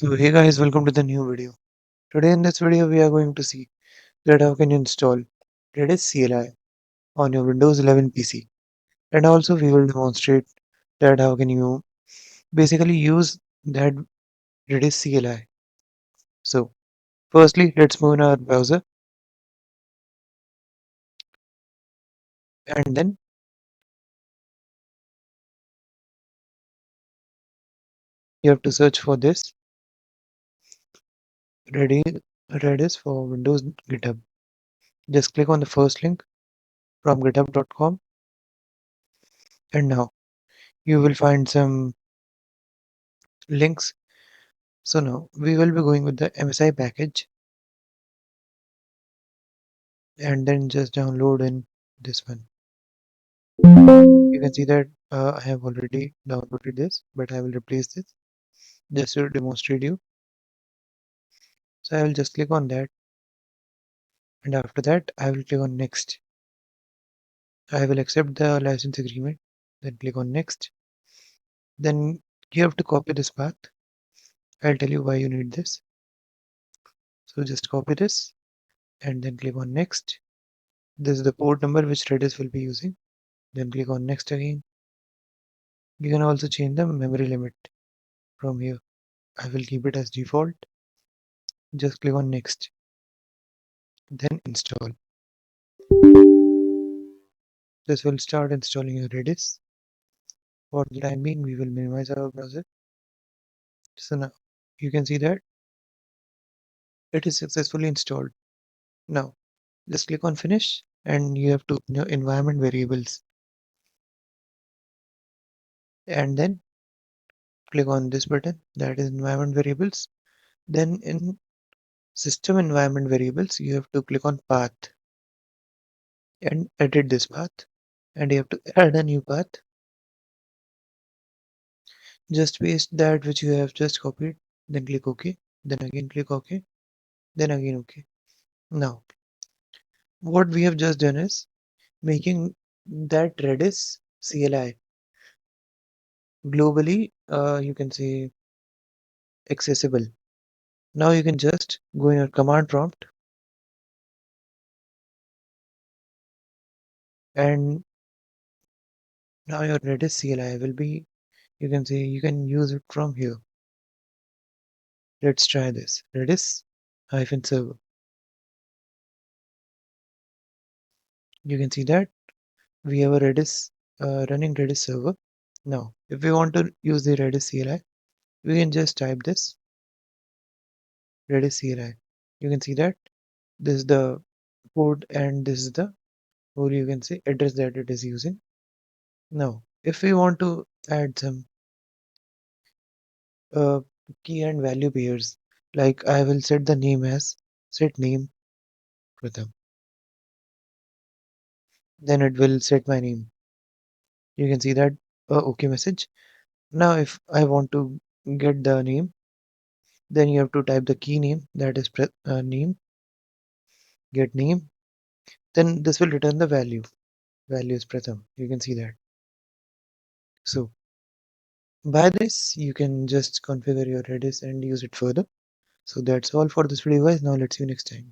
So hey guys, welcome to the new video. Today in this video we are going to see that how can you install Redis CLI on your Windows 11 PC, and also we will demonstrate that how can you basically use that Redis CLI. So firstly let's move in our browser, and then you have to search for this Redis for Windows GitHub. Just click on the first link from github.com, and now you will find some links. So now we will be going with the MSI package, and then just download in this one. You can see that I have already downloaded this, but I will replace this just to demonstrate you. So I will just click on that, and after that I will click on next. I will accept the license agreement, then click on next. Then you have to copy this path. I'll tell you why you need this. So just copy this and then click on next. This is the port number which Redis will be using. Then click on next again. You can also change the memory limit from here. I will keep it as default. Just click on next, then install. This will start installing your Redis. For the time being, we will minimize our browser. So now you can see that it is successfully installed. Now just click on finish, and you have to open your environment variables, and then click on this button, that is environment variables. Then in system environment variables, you have to click on path and edit this path, and you have to add a new path. Just paste that which you have just copied, then click OK, then again click OK, then again OK. Now what we have just done is making that Redis CLI globally, you can say, accessible. Now you can just go in your command prompt, and now your Redis CLI will be, you can say, you can use it from here. Let's try this Redis hyphen server. You can see that we have a Redis running Redis server. Now if we want to use the Redis CLI, we can just type this Redis CLI. You can see that this is the code and this is the, or you can say, address that it is using. Now if we want to add some uh, key and value pairs, like I will set the name as set name Pratham, then it will set my name. You can see that OK message. Now if I want to get the name, then you have to type the key name, that is name, get name, then this will return the value is Pratham. You can see that. So by this you can just configure your Redis and use it further. So that's all for this video guys. Now let's see you next time.